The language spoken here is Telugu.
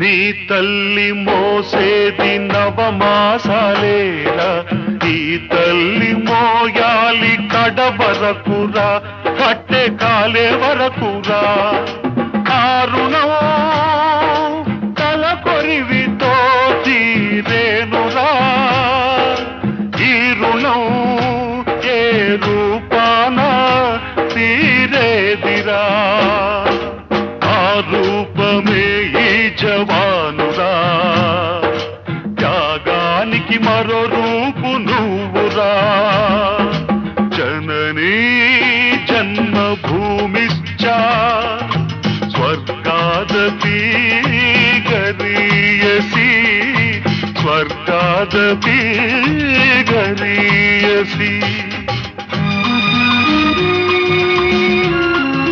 నీ తల్లి మోసేది నవమాసాలేరా, ఈ తల్లి మోయాలి కడ వరకురా, కట్టె కాలే వరకురా. ఆ రుణం తల కొరివితో తీరేనురా, ఈ రుణం ఏ రూపాన తీరేదిరా. ఆ రూపమే ఈ జవానురా, త్యాగానికి మరో రూపు నువ్వురా. జననీ జన్మభూమిశ్చ స్వర్గాదపి గరీయసి, స్వర్గాదపి గరీయసి.